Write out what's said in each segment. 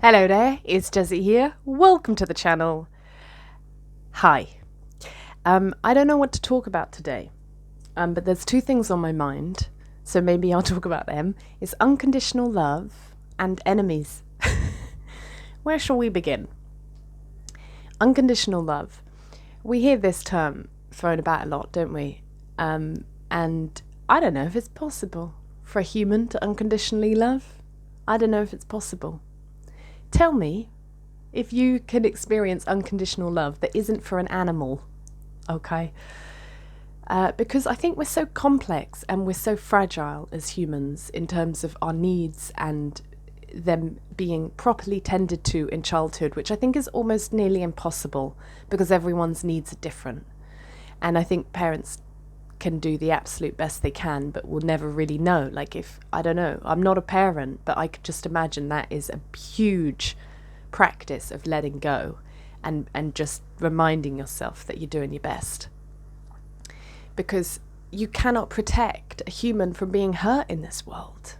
Hello there, it's Jessie here. Welcome to the channel. Hi. I don't know what to talk about today, but there's two things on my mind, so maybe I'll talk about them. It's unconditional love and enemies. Where shall we begin? Unconditional love. We hear this term thrown about a lot, don't we? And I don't know if it's possible for a human to unconditionally love. I don't know if it's possible. Tell me if you can experience unconditional love that isn't for an animal, okay? Because I think we're so complex and we're so fragile as humans in terms of our needs and them being properly tended to in childhood, which I think is almost nearly impossible because everyone's needs are different. And I think parents can do the absolute best they can, but will never really know. Like I don't know, I'm not a parent, but I could just imagine that is a huge practice of letting go and just reminding yourself that you're doing your best. Because you cannot protect a human from being hurt in this world.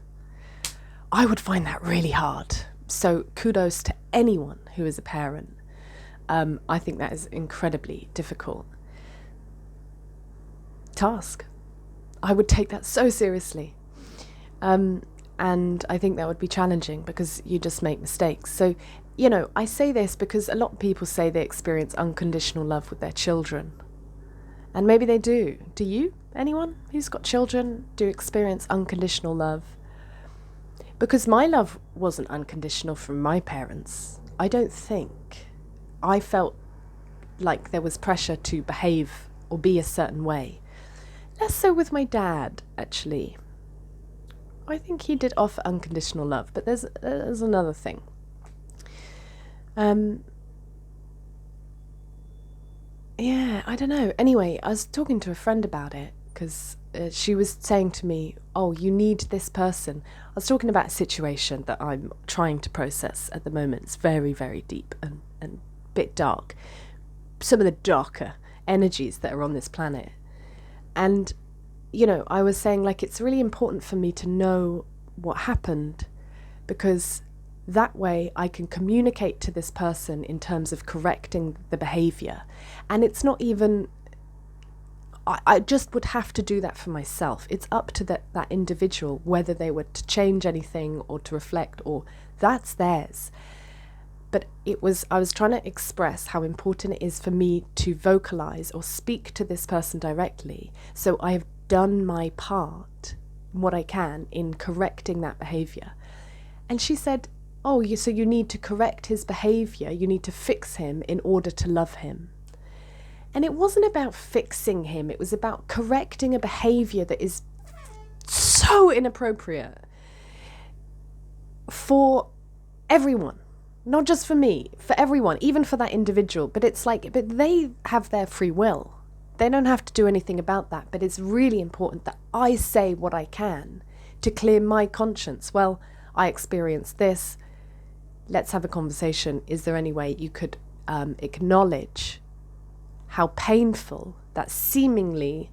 I would find that really hard. So kudos to anyone who is a parent. I think that is incredibly difficult task. I would take that so seriously. And I think that would be challenging because you just make mistakes. So, I say this because a lot of people say they experience unconditional love with their children. And maybe they do. Do you? Anyone who's got children do experience unconditional love? Because my love wasn't unconditional from my parents. I don't think. I felt like there was pressure to behave or be a certain way. Less so with my dad, actually. I think he did offer unconditional love, but there's another thing. Yeah, I don't know. Anyway, I was talking to a friend about it because she was saying to me, oh, you need this person. I was talking about a situation that I'm trying to process at the moment. It's very, very deep and a bit dark. Some of the darker energies that are on this planet. And, I was saying, it's really important for me to know what happened because that way I can communicate to this person in terms of correcting the behavior. And it's not even, I just would have to do that for myself. It's up to that individual, whether they were to change anything or to reflect, or that's theirs. But I was trying to express how important it is for me to vocalize or speak to this person directly. So I have done my part, what I can, in correcting that behavior. And she said, oh, so you need to correct his behavior. You need to fix him in order to love him. And it wasn't about fixing him. It was about correcting a behavior that is so inappropriate for everyone. Not just for me, for everyone, even for that individual. But but they have their free will. They don't have to do anything about that. But it's really important that I say what I can to clear my conscience. Well, I experienced this. Let's have a conversation. Is there any way you could acknowledge how painful that seemingly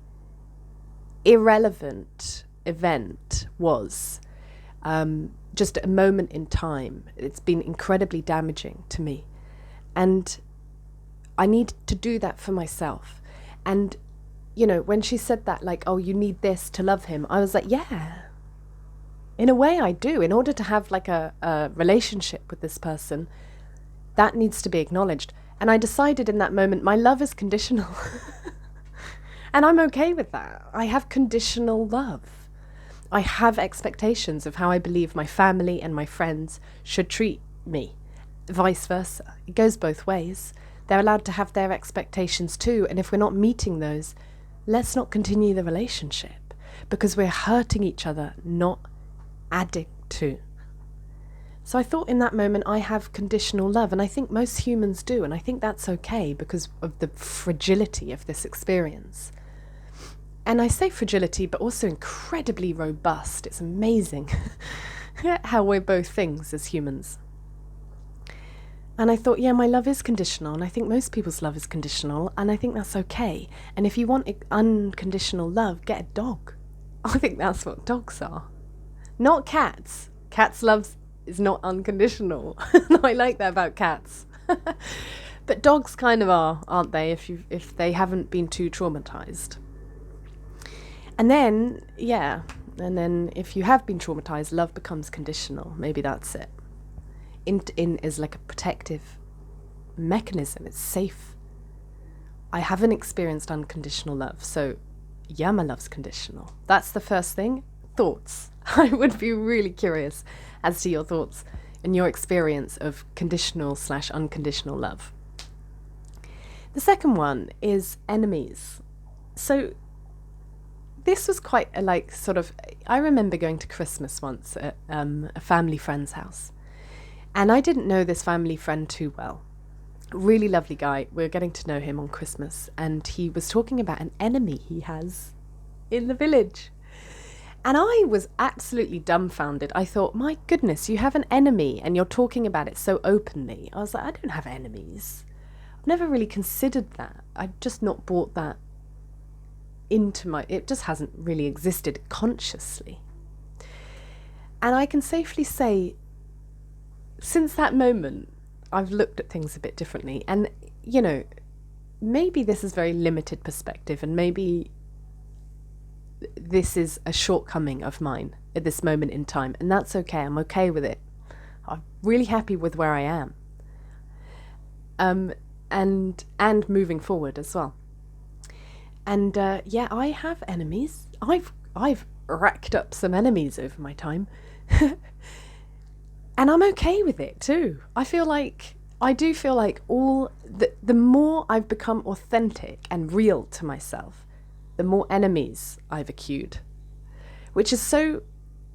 irrelevant event was? Just a moment in time. It's been incredibly damaging to me. And I need to do that for myself. And, when she said that, oh, you need this to love him, I was like, yeah, in a way I do. In order to have a relationship with this person, that needs to be acknowledged. And I decided in that moment, my love is conditional. And I'm okay with that. I have conditional love. I have expectations of how I believe my family and my friends should treat me, vice versa. It goes both ways. They're allowed to have their expectations too, and if we're not meeting those, let's not continue the relationship because we're hurting each other, not adding to. So I thought in that moment I have conditional love, and I think most humans do, and I think that's okay because of the fragility of this experience. And I say fragility, but also incredibly robust. It's amazing how we're both things as humans. And I thought, yeah, my love is conditional, and I think most people's love is conditional, and I think that's okay. And if you want unconditional love, get a dog. I think that's what dogs are. Not cats. Cats love is not unconditional. I like that about cats. But dogs kind of are, aren't they, if they haven't been too traumatized. And then, if you have been traumatized, love becomes conditional. Maybe that's it. In is like a protective mechanism. It's safe. I haven't experienced unconditional love, so yeah, my love's conditional. That's the first thing. Thoughts. I would be really curious as to your thoughts and your experience of conditional/unconditional love. The second one is enemies. So this was quite I remember going to Christmas once at a family friend's house. And I didn't know this family friend too well. Really lovely guy. We were getting to know him on Christmas. And he was talking about an enemy he has in the village. And I was absolutely dumbfounded. I thought, my goodness, you have an enemy and you're talking about it so openly. I was like, I don't have enemies. I've never really considered that. I've just not brought that it just hasn't really existed consciously. And I can safely say, since that moment, I've looked at things a bit differently. And, maybe this is very limited perspective, and maybe this is a shortcoming of mine at this moment in time. And that's okay. I'm okay with it. I'm really happy with where I am. And moving forward as well. And I have enemies. I've racked up some enemies over my time. And I'm okay with it too. I do feel like the more I've become authentic and real to myself, the more enemies I've accrued, which is so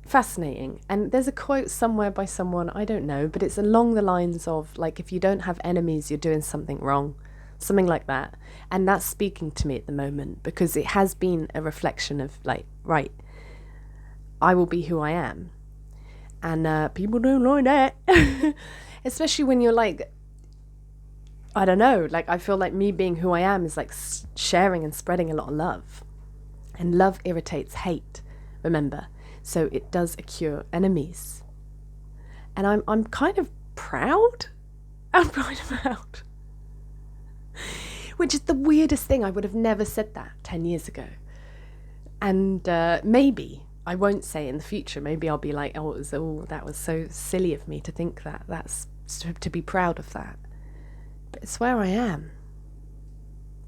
fascinating. And there's a quote somewhere by someone, I don't know, but it's along the lines of if you don't have enemies, you're doing something wrong. Something like that. And that's speaking to me at the moment, because it has been a reflection of right, I will be who I am. And people don't like that. Especially when you're I don't know, I feel like me being who I am is sharing and spreading a lot of love. And love irritates hate, remember. So it does accrue enemies. And I'm kind of proud. I'm kind of proud. Which is the weirdest thing. I would have never said that 10 years ago. And maybe I won't say in the future. Maybe I'll be like, that was so silly of me to think that. That's to be proud of that. But it's where I am.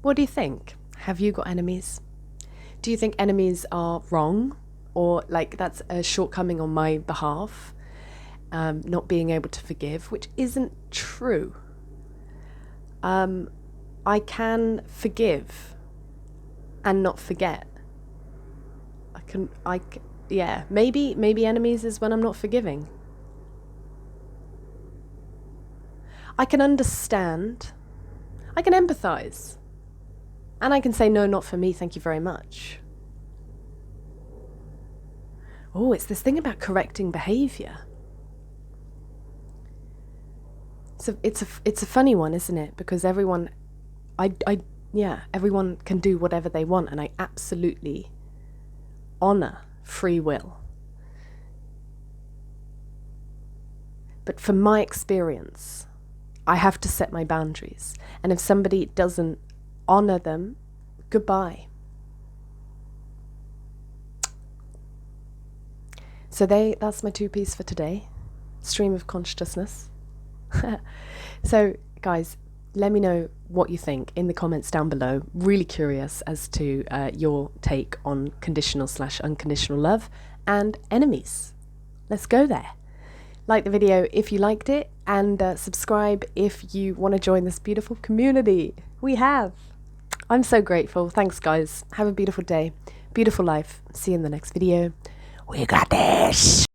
What do you think? Have you got enemies? Do you think enemies are wrong? Or that's a shortcoming on my behalf? Not being able to forgive, which isn't true. I can forgive and not forget. Maybe enemies is when I'm not forgiving. I can understand. I can empathize. And I can say, no, not for me, thank you very much. Oh, it's this thing about correcting behavior. So it's a funny one, isn't it? Because everyone can do whatever they want, and I absolutely honor free will. But from my experience, I have to set my boundaries. And if somebody doesn't honor them, goodbye. So that's my two-piece for today. Stream of consciousness. So, guys, let me know what you think in the comments down below. Really curious as to your take on conditional/unconditional love and enemies. Let's go there. Like the video if you liked it, and subscribe if you want to join this beautiful community we have. I'm so grateful. Thanks, guys. Have a beautiful day, beautiful life. See you in the next video. We got this.